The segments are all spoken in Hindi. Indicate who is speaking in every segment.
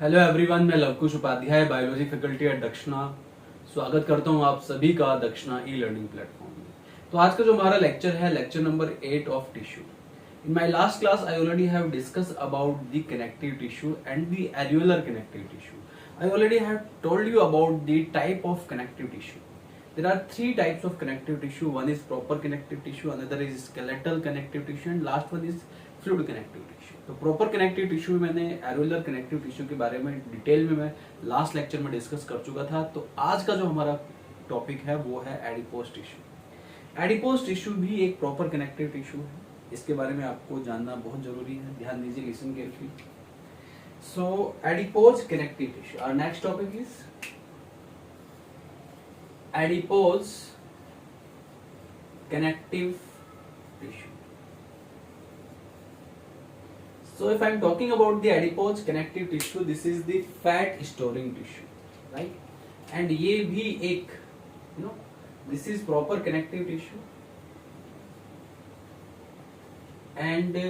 Speaker 1: हेलो एवरीवन, मैं Lavkush Upadhyay biology faculty at Dakshina स्वागत करता हूं आप सभी का दक्षिणा ई लर्निंग प्लेटफॉर्म में। तो आज का जो हमारा लेक्चर है lecture number 8 of tissue. In my last class I already have discuss about the connective tissue and the alveolar connective tissue. I already have told you about the type of connective tissue. There are three types of connective tissue. One is proper connective tissue, another is skeletal connective tissue, and last one is fluid connective tissue. तो proper connective tissue मैंने alveolar connective tissue के बारे में डिटेल में मैं लास्ट लेक्चर में डिस्कस कर चुका था। तो आज का जो हमारा टॉपिक है वो है एडिपोज टिश्यू। एडिपोज टिश्यू भी एक प्रॉपर कनेक्टिव टिश्यू है, इसके बारे में आपको जानना बहुत जरूरी है। ध्यान दीजिए, listen carefully. So adipose connective tissue, our next topic is adipose connective tissue. So if I am talking about the adipose connective tissue, this is the fat storing tissue, right? And ये भी एक this is proper connective tissue and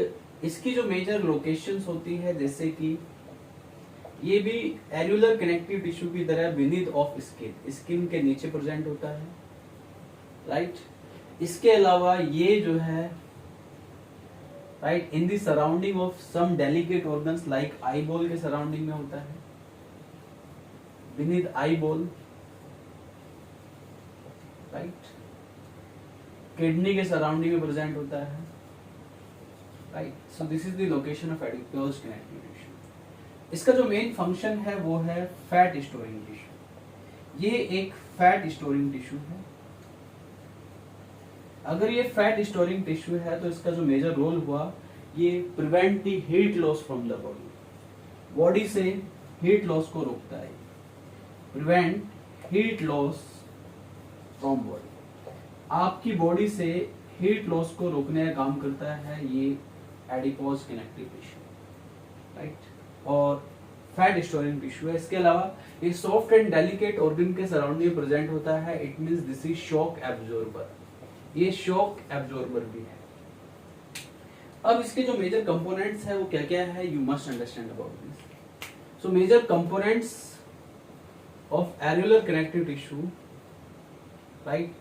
Speaker 1: इसकी जो मेजर लोकेशंस होती है, जैसे कि ये भी एल्वियोलर कनेक्टिव टिश्यू की तरह बीनीथ ऑफ स्किन, स्किन के नीचे प्रेजेंट होता है, राइट। इसके अलावा ये जो है right in the surrounding of some delicate organs like eye ball के सराउंडिंग में होता है, beneath eye ball, right. Kidney के सराउंडिंग में प्रेजेंट होता है, right. So this is the location of adipose connective tissue. इसका जो मेन फंक्शन है वो है फैट स्टोरिंग टिश्यू। ये एक फैट स्टोरिंग टिश्यू है। अगर ये फैट स्टोरिंग टिश्यू है तो इसका जो मेजर रोल हुआ, ये prevent the heat loss from the body, body से हीट लॉस को रोकता है, prevent heat loss from body. आपकी बॉडी से हीट लॉस को रोकने का काम करता है ये एडिपोज कनेक्टिव टिश्यू, राइट। और फैट स्टोरिंग टिश्यू है। इसके अलावा ये सॉफ्ट एंड डेलिकेट ऑर्गन के सराउंडिंग में प्रेजेंट होता है। It means this is shock absorber, ये शॉक एब्जॉर्बर भी है। अब इसके जो मेजर कंपोनेंट्स है वो क्या क्या है, you must understand about this. So major components of alveolar connective tissue, right,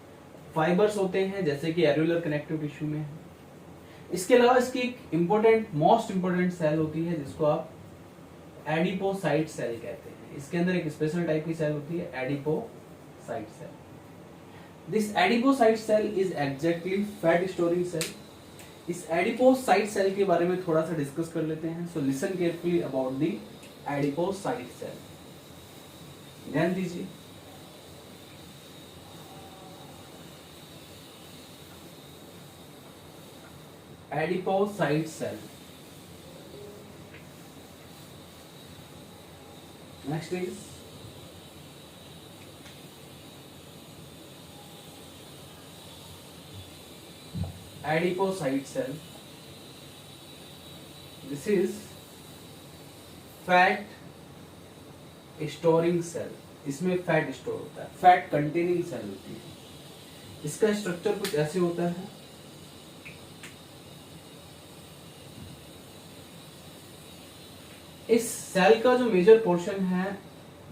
Speaker 1: fibres होते हैं जैसे कि एल्वियोलर कनेक्टिव टिश्यू में है। इसके अलावा इसकी एक इंपॉर्टेंट मोस्ट इंपॉर्टेंट सेल होती है जिसको आप एडिपोसाइट सेल कहते हैं। इसके अंदर एक स्पेशल टाइप की सेल होती है adipocyte cell. This adipocyte cell is exactly fat storing cell. इस एडिपोसाइट सेल के बारे में थोड़ा सा डिस्कस कर लेते हैं। So listen carefully about the adipocyte cell. ध्यान दीजिए, adipocyte cell. Next is adipocyte cell. This is fat storing cell. इसमें फैट स्टोर होता है, फैट कंटेनिंग सेल होती है। इसका स्ट्रक्चर कुछ ऐसे होता है। इस सेल का जो मेजर पोर्शन है,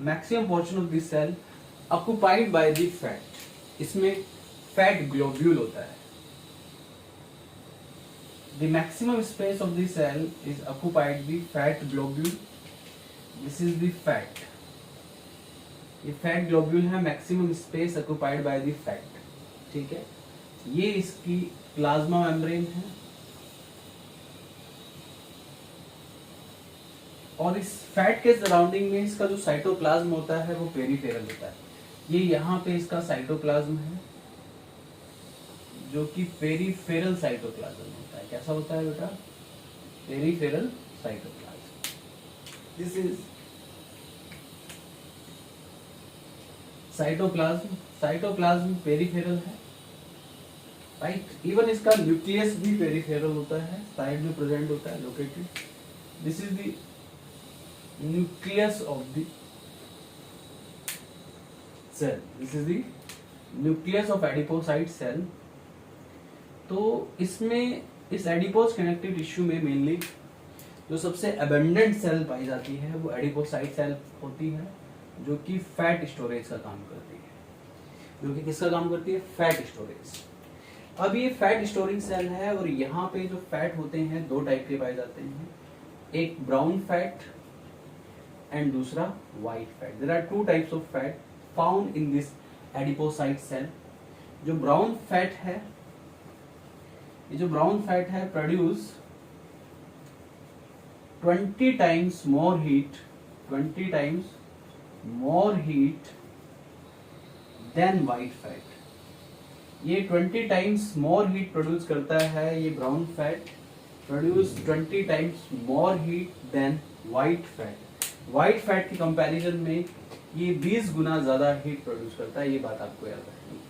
Speaker 1: maximum portion of this cell occupied by the fat. इसमें फैट ग्लोब्यूल होता है। The maximum space of the cell is occupied the fat globule. This is the fat. ये फैट ग्लोब्यूल है, maximum space occupied by the fat, ठीक है। ये इसकी प्लाज्मा मेम्ब्रेन है और इस फैट के सराउंडिंग में इसका जो साइटोप्लाज्म होता है वो पेरिफेरल होता है। ये यहाँ पे इसका साइटोप्लाज्म है जो कि पेरिफेरल साइटोप्लाज्म होता है। कैसा होता है बेटा? Peripheral cytoplasm. This is cytoplasm. Cytoplasm peripheral है, राइट। इवन इसका न्यूक्लियस भी पेरिफेरल होता है, साइड में प्रेजेंट होता है, located. This is the nucleus of the cell. This is the nucleus of adipocyte cell. तो इसमें इस एडिपोज कनेक्टिव टिश्यू में मेनली जो सबसे अबेंडेंट सेल पाई जाती है वो एडिपोसाइट सेल होती है, जो कि फैट स्टोरेज का काम करती है। जो कि किसका काम करती है? Fat storage. अब ये फैट स्टोरिंग सेल है और यहाँ पे जो फैट होते हैं दो टाइप के पाए जाते हैं, एक ब्राउन फैट एंड दूसरा white fat. There are two types of fat found in this adipocyte cell. जो ब्राउन फैट है, ये जो ब्राउन फैट है produce 20 times more heat, 20 times more heat than white fat। ये 20 times more heat प्रोड्यूस करता है, ये brown fat produce 20 times more heat than white fat। White fat की कंपैरिजन में ये 20 गुना ज्यादा हीट प्रोड्यूस करता है, ये बात आपको याद रखनी है।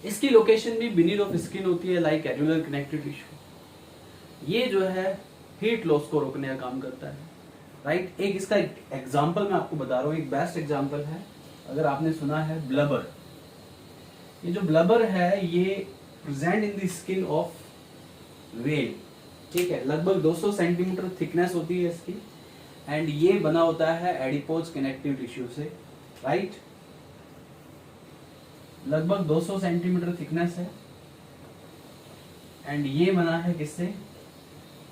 Speaker 1: इसकी लोकेशन भी बिनीथ ऑफ स्किन होती है, लाइक एनुलर कनेक्टिव टिश्यू। ये जो है हीट लॉस को रोकने का काम करता है, राइट। एक इसका एग्जांपल मैं आपको बता रहा हूँ, एक बेस्ट एग्जांपल है, अगर आपने सुना है ब्लबर। ये जो ब्लबर है ये present in the skin of whale, ठीक है। लगभग 200 सेंटीमीटर थिकनेस होती है इसकी, एंड ये बना होता है एडिपोज कनेक्टिव टिश्यू से, राइट। लगभग 200 सेंटीमीटर थिकनेस है, एंड ये बना है किससे?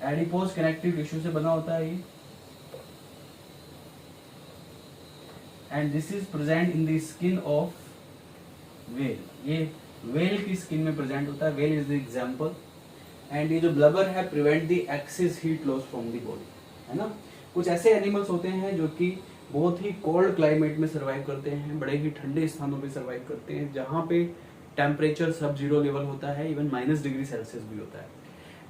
Speaker 1: एडिपोज कनेक्टिव टिश्यू से बना होता है ये, and this is present in the skin of whale. ये व्हेल की स्किन में प्रेजेंट होता है, whale is the example. And ये जो ब्लबर है prevent the excess heat loss from the body, है ना। कुछ ऐसे एनिमल्स होते हैं जो कि बहुत ही कोल्ड क्लाइमेट में सर्वाइव करते हैं, बड़े ही ठंडे स्थानों पे सर्वाइव करते हैं, जहाँ पे टेम्परेचर सब जीरो लेवल होता है, इवन -डिग्री सेल्सियस भी होता है।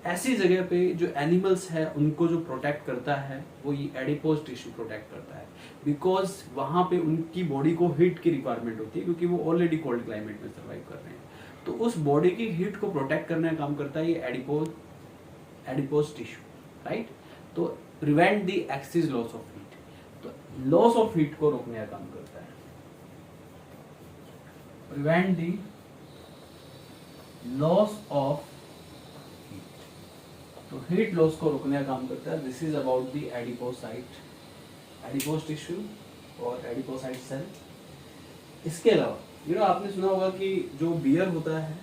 Speaker 1: ऐसी जगह पे जो एनिमल्स है उनको जो प्रोटेक्ट करता है वो ये एडिपोज टिश्यू प्रोटेक्ट करता है, बिकॉज वहाँ पे उनकी बॉडी को हीट की रिक्वायरमेंट होती है, क्योंकि वो ऑलरेडी कोल्ड क्लाइमेट में सर्वाइव कर रहे हैं। तो उस बॉडी की हीट को प्रोटेक्ट करने का काम करता है ये एडिपोज टिश्यू, राइट। तो prevent the excess loss of heat, तो लॉस ऑफ हीट को रोकने का काम करता है, prevent the loss of heat, तो हीट लॉस को रोकने का काम करता है। This is about the adipose tissue और एडिपोसाइट सेल। इसके अलावा आपने सुना होगा कि जो बियर होता है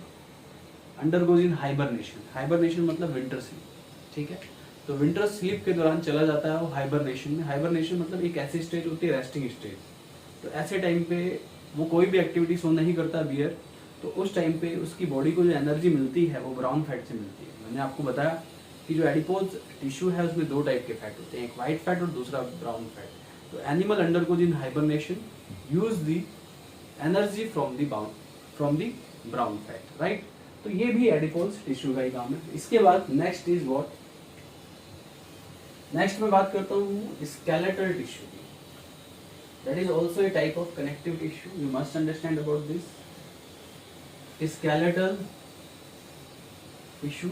Speaker 1: अंडरगोज इन हाइबरनेशन। हाइबरनेशन मतलब विंटर स्लीप, ठीक है। तो विंटर स्लीप के दौरान चला जाता है वो हाइबरनेशन में। हाइबरनेशन मतलब एक ऐसी स्टेज होती है, रेस्टिंग स्टेज। तो ऐसे टाइम पे वो कोई भी एक्टिविटी सो नहीं करता बियर, तो उस टाइम पे उसकी बॉडी को जो एनर्जी मिलती है वो ब्राउन फैट से मिलती है। मैंने आपको बताया कि जो एडिपोज टिश्यू है उसमें दो टाइप के फैट होते हैं, एक व्हाइट फैट और दूसरा ब्राउन फैट। तो animal undergoes in hibernation use the energy from the brown fat, right. तो ये भी एडिपोज टिश्यू का ही काम है। इसके बाद नेक्स्ट इज व्हाट, नेक्स्ट मैं बात करता हूँ स्केलेटल टिश्यू की। That is also a type of connective tissue, you must understand about this skeletal tissue.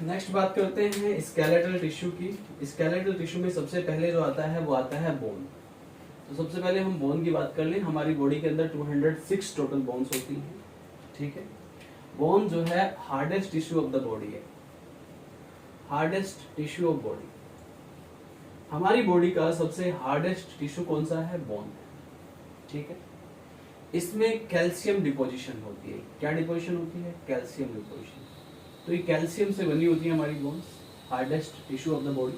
Speaker 1: Next बात करते हैं स्केलेटल टिश्यू की। स्केलेटल टिश्यू में सबसे पहले जो आता है वो आता है बोन। तो सबसे पहले हम बोन की बात कर लें। हमारी बॉडी के अंदर 206 टोटल बोन्स होती हैं, ठीक है। बोन जो है hardest tissue of the body है, हार्डेस्ट टिश्यू ऑफ बॉडी। हमारी बॉडी का सबसे हार्डेस्ट टिश्यू कौन सा है? बोन, ठीक है। इसमें कैल्शियम डिपोजिशन होती है। क्या डिपोजिशन होती है? Calcium deposition. तो ये कैल्शियम से बनी होती है हमारी bones, hardest tissue of the body.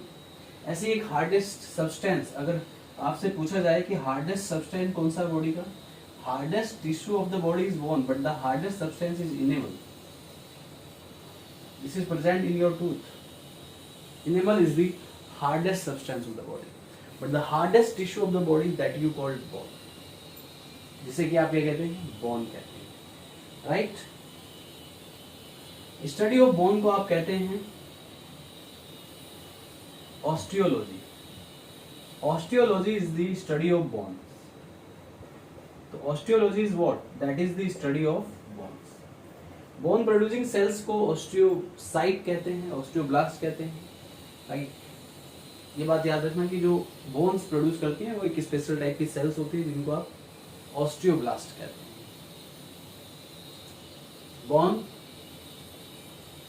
Speaker 1: ऐसे एक हार्डेस्ट सब्सटेंस, अगर आपसे पूछा जाए कि हार्डेस्ट सब्सटेंस कौन सा बॉडी का, hardest tissue of the body is bone, but the hardest substance is enamel. This is present in your tooth. Enamel is the hardest substance of the body, but the hardest tissue of the body that you called bone, जिसे कि आप क्या कहते हैं? बोन कहते हैं, राइट। स्टडी ऑफ बोन को आप कहते हैं osteology. Osteology is the study of bones. तो osteology is what? That is the study of bones. Bone producing cells को ऑस्टियोसाइट कहते हैं, ऑस्टियोब्लास्ट कहते हैं, राइट। ये बात याद रखना कि जो बोन्स प्रोड्यूस करती हैं वो एक स्पेशल टाइप की सेल्स होती है जिनको आप ऑस्टियोब्लास्ट कहते हैं। बॉन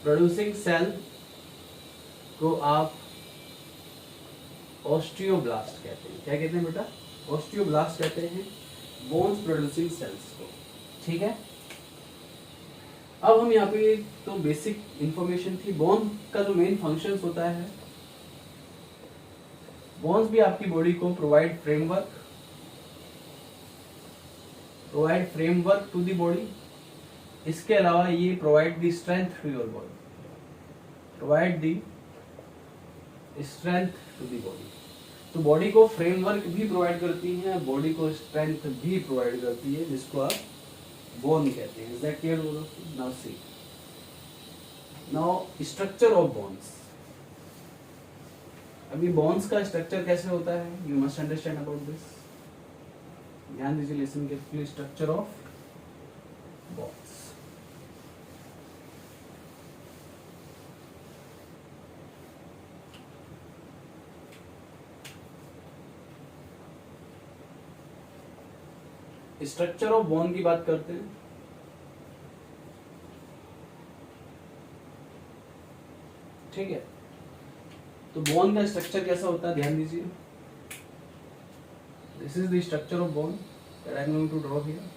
Speaker 1: प्रोड्यूसिंग सेल को आप ऑस्टियोब्लास्ट कहते हैं। क्या कहते हैं बेटा? ऑस्टियोब्लास्ट कहते हैं बोन्स प्रोड्यूसिंग सेल्स को। ठीक है, अब हम यहाँ पे तो बेसिक इंफॉर्मेशन थी। बोन का जो मेन फंक्शंस होता है, बोन्स भी आपकी बॉडी को provide framework to the body. इसके अलावा ये provide the strength to your body, तो बॉडी को फ्रेमवर्क भी प्रोवाइड करती है, बॉडी को स्ट्रेंथ भी प्रोवाइड करती है, जिसको आप बोन कहते हैं। Is that clear? Now see, now structure of bones. अभी बोन्स का स्ट्रक्चर कैसे होता है, you must understand about this. ध्यान दीजिए, listen carefully. Structure of bones. Structure of bone की बात करते हैं। ठीक है, तो बोन का स्ट्रक्चर कैसा होता है, ध्यान दीजिए। This is the structure of bone that I am going to draw here.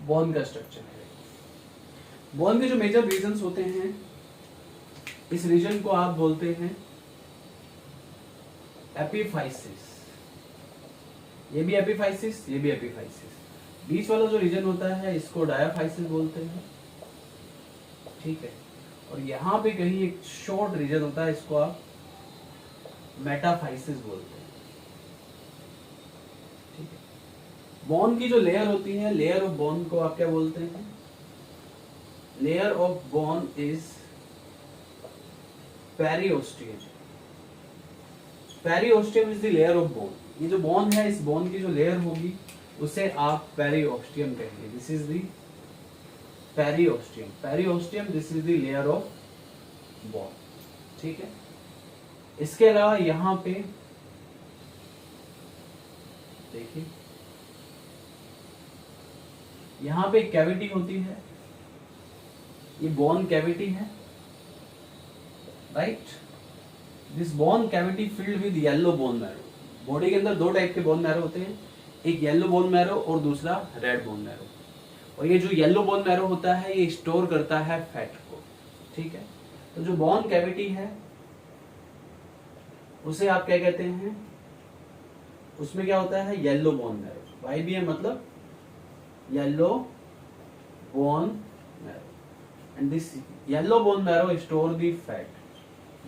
Speaker 1: Bone का स्ट्रक्चर है। बोन के जो मेजर रीजन्स होते हैं, इस रीजन को आप बोलते हैं एपिफाइसिस। ये भी एपिफाइसिस, ये भी एपिफाइसिस। बीच वाला जो रीजन होता है इसको डायाफाइसिस बोलते हैं। ठीक है, और यहाँ पे कहीं एक शॉर्ट रीजन होता है, इसको आप मेटाफाइसिस बोलते हैं। ठीक है, बोन की जो लेयर होती है, लेयर ऑफ बोन को आप क्या बोलते हैं? Layer of bone is periosteum. Periosteum is the layer of bone. ये जो बोन है, इस बोन की जो लेयर होगी उसे आप पेरिओस्टियम कहेंगे। This is the periosteum. Periosteum, this is the layer of bone. ठीक है, इसके अलावा यहां पे देखिए, यहां पे कैविटी होती है, ये बोन कैविटी है, right. This bone cavity filled with yellow bone marrow. Body के अंदर दो टाइप के बोन मैरो होते हैं, एक येलो बोन मैरो और दूसरा रेड बोन मैरो। और ये जो येलो बोन मैरो होता है, ये स्टोर करता है फैट को। ठीक है, तो जो बोन कैविटी है उसे आप क्या कहते हैं? उसमें क्या होता है? Yellow bone marrow. YBM मतलब yellow bone marrow. And this yellow bone marrow store the fat.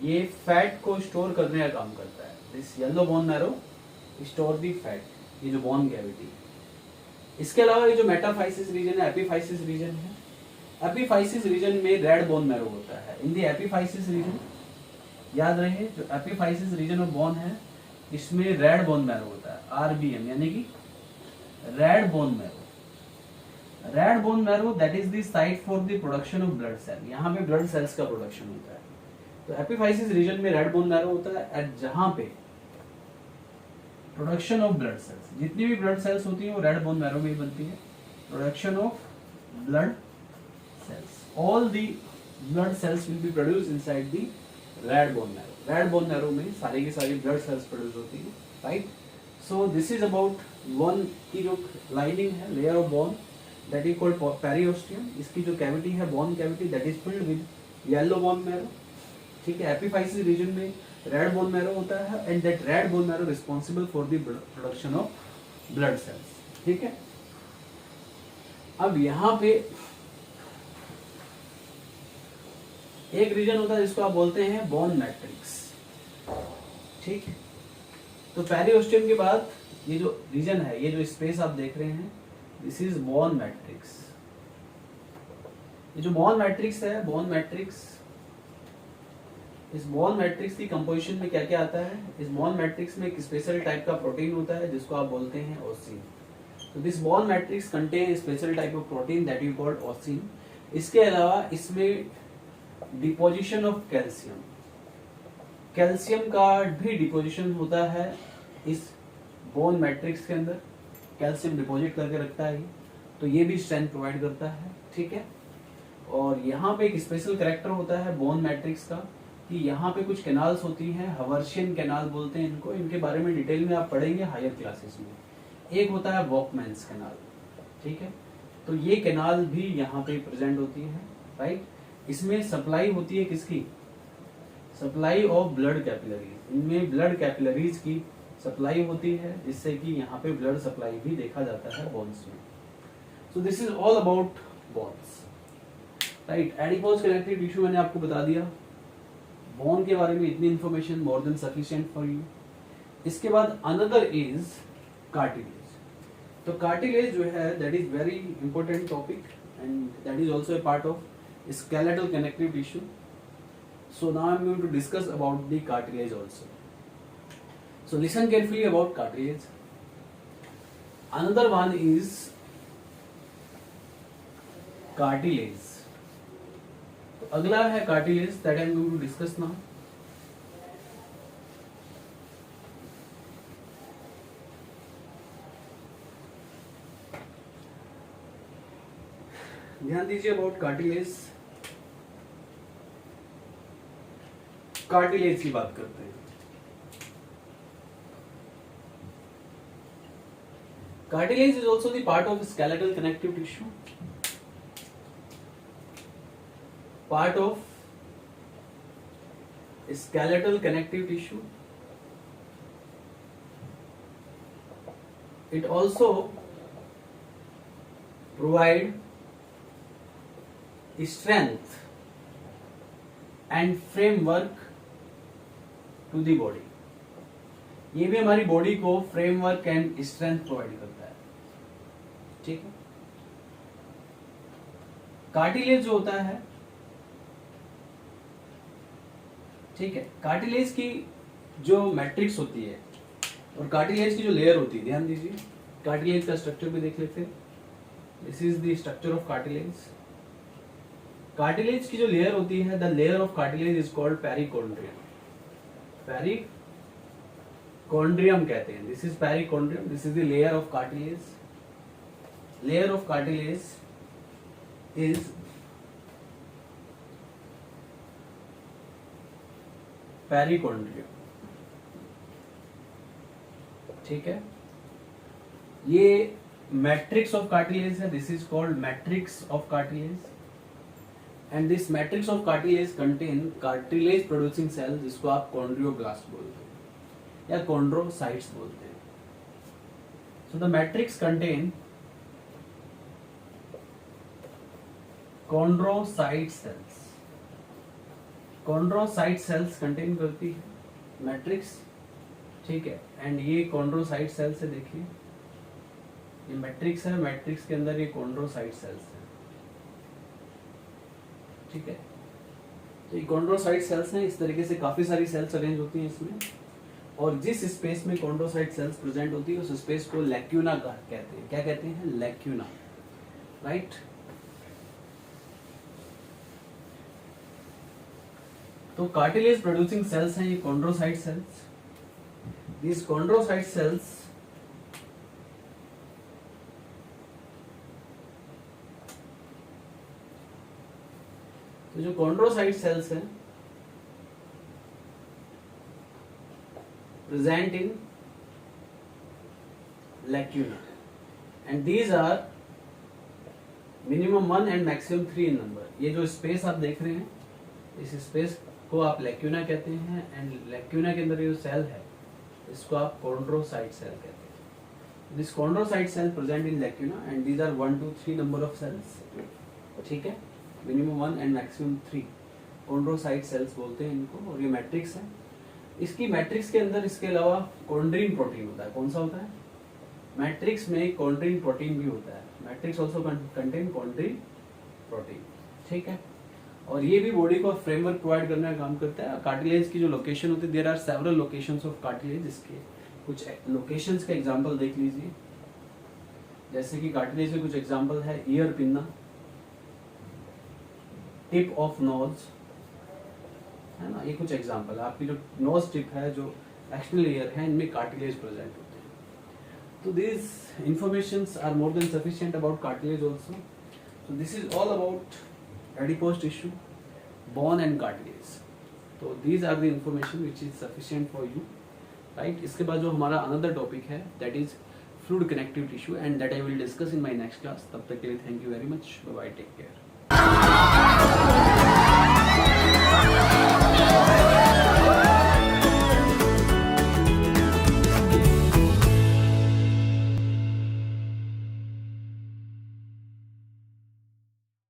Speaker 1: ये फैट को स्टोर करने का काम करता है। This yellow bone marrow store the fat, ये जो बोन कैविटी है। इसके अलावा ये जो मेटाफाइसिस रीजन है, एपिफाइसिस रीजन है। एपिफाइसिस रीजन में रेड बोन मैरो होता है। इन द एपिफाइसिस रीजन, याद रहे, जो एपिफाइसिस रीजन ऑफ बोन है, इसमें रेड बोन मैरो होता है, RBM, यानी कि red bone marrow. Red bone marrow that is the site for the production of blood cell. यहाँ पे ब्लड सेल्स का प्रोडक्शन होता है। तो एपिफाइसिस रीजन में रेड बोन मैरो होता है, एट जहां पे प्रोडक्शन ऑफ ब्लड सेल्स, जितनी भी ब्लड सेल्स होती है वो रेड बोन मैरो में ही बनती है। Production of blood cells, all the blood cells will be produce inside the red bone marrow. Red bone marrow में सारी की सारी ब्लड सेल्स प्रोड्यूस होती है, right. So this is about bone की जो लाइनिंग है, layer of bone, that is called periosteum. इसकी जो कैविटी है, bone cavity, that is filled with yellow bone marrow. ठीक है, एपिफाइसिस रीजन में रेड बोन मैरो होता है, and that red bone marrow responsible for the production of blood cells. ठीक है, अब यहां पे एक रीजन होता है जिसको आप बोलते हैं बोन मैट्रिक्स। ठीक, तो पेरिओस्टियम के बाद ये जो रीजन है, ये जो स्पेस आप देख रहे हैं, दिस इज बोन मैट्रिक्स। ये जो बोन मैट्रिक्स है, बोन मैट्रिक्स, इस बोन मैट्रिक्स की कंपोजिशन में क्या क्या आता है? इस बोन मैट्रिक्स में एक स्पेशल टाइप का प्रोटीन होता है जिसको आप बोलते हैं ओसिन। तो this bone matrix contain special type of protein that you called ossein. इसके अलावा इसमें डिपोजिशन ऑफ कैल्शियम, कैल्शियम का भी डिपोजिशन होता है इस बोन मैट्रिक्स के अंदर, कैल्शियम डिपॉजिट करके रखता है, तो ये भी स्ट्रेंथ प्रोवाइड करता है, ठीक है। और यहाँ पे एक स्पेशल कैरेक्टर होता है बोन मैट्रिक्स का कि यहाँ पे कुछ कैनाल्स होती हैं, हवर्शियन कैनाल बोलते हैं इनको, इनके बारे में डिटेल में आप पढ़ेंगे हायर क्लासेस में। एक होता है वॉकमैन्स कैनाल, ठीक है, तो ये कैनाल भी यहाँ पे प्रेजेंट होती है, राइट। इसमें सप्लाई होती है किसकी, सप्लाई ऑफ ब्लड कैपिलरीज, इनमें ब्लड कैपिलरीज की सप्लाई होती है, जिससे कि यहाँ पे ब्लड सप्लाई भी देखा जाता है बोन्स में। सो this is all about bones, right. Adipose connective tissue मैंने आपको बता दिया, बोन के बारे में इतनी information more than sufficient for you. इसके बाद अनदर इज कार्टिलेज। तो कार्टिलेज जो है that is very important topic and that is also a part of skeletal connective tissue. So now I am going to discuss about the cartilage also. So listen carefully about cartilage. Another one is cartilage. तो अगला है cartilage that I am going to discuss now. ध्यान दीजिए अबाउट कार्टिलेज। कार्टिलेज की बात करते हैं। Cartilage is also the part of skeletal connective tissue, part of skeletal connective tissue. It also provide strength and framework to the body. ये भी हमारी बॉडी को फ्रेमवर्क एंड स्ट्रेंथ प्रोवाइड करता है, ठीक है। कार्टिलेज जो होता है, ठीक है, कार्टिलेज की जो मैट्रिक्स होती है और कार्टिलेज की जो लेयर होती है, ध्यान दीजिए, कार्टिलेज का स्ट्रक्चर भी देख लेते हैं। This is the structure of cartilage. Cartilage की जो लेयर होती है, the layer of cartilage is called perichondrium. Perichondrium कहते हैं, this is perichondrium, this is the layer of cartilage. Layer of cartilage is perichondrium, ठीक है। ये मैट्रिक्स ऑफ कार्टिलेज है, this is called matrix of cartilage and this matrix of cartilage contain cartilage producing cell, जिसको आप कॉन्ड्रियोब्लास्ट बोलते हैं या कॉन्ड्रोसाइट्स बोलते हैं। So the matrix contain chondrocyte cells, chondrocyte cells contain करती है मैट्रिक्स, ठीक है। एंड ये कॉन्ड्रोसाइट सेल्स है, देखिए ये मैट्रिक्स है, मैट्रिक्स के अंदर ये कॉन्ड्रोसाइट सेल्स है, ठीक है। तो ये कॉन्ड्रोसाइट सेल्स हैं, इस तरीके से काफी सारी सेल्स अरेंज होती हैं इसमें, और जिस स्पेस में कॉन्ड्रोसाइट सेल्स प्रेजेंट होती है उस स्पेस को लैक्यूना कहते हैं। क्या कहते हैं? Lacuna, right. तो कार्टिलेज प्रोड्यूसिंग सेल्स हैं ये chondrocyte cells. These chondrocyte cells तो जो chondrocyte cells हैं present in lacuna and these are minimum 1 and maximum 3 in number। ये जो स्पेस आप देख रहे हैं, इस स्पेस को आप लैक्यूना कहते हैं एंड लैक्यूना के अंदर ये जो सेल है इसको आप कॉन्ड्रोसाइट सेल कहते हैं। This chondrocyte cell present in lacuna and these are 1 2 3 number of cells, ठीक है। Minimum 1 and maximum 3 chondrocyte cells बोलते हैं इनको, और ये मैट्रिक्स है। इसकी मैट्रिक्स के अंदर इसके अलावा कॉन्ड्रीन प्रोटीन होता है। कौन सा होता है? मैट्रिक्स में कॉन्ड्रीन प्रोटीन भी होता है। मैट्रिक्स ऑल्सो कंटेन कॉन्ड्रीन प्रोटीन, ठीक है। और ये भी बॉडी को फ्रेमवर्क प्रोवाइड करने का काम करता है। कार्टिलेज की जो लोकेशन होती है, there are several locations of cartilage. इसके कुछ लोकेशंस का एग्जांपल देख लीजिए, जैसे कि कार्टिलेज के कुछ एग्जांपल है ear pinna, tip of nose, है ना, ये कुछ एग्जांपल है। आपकी जो नोज टिप है, जो एक्सटर्नल लेयर है, इनमें कार्टिलेज प्रेजेंट होते हैं। तो this informations are more than sufficient about cartilage also. So this is all about adipose tissue, bone and cartilage. So these are the information which is sufficient for you, right? इसके बाद जो हमारा another topic है, that is fluid connective tissue, and that I will discuss in my next class. तब तक के लिए thank you very much. Bye bye. Take care.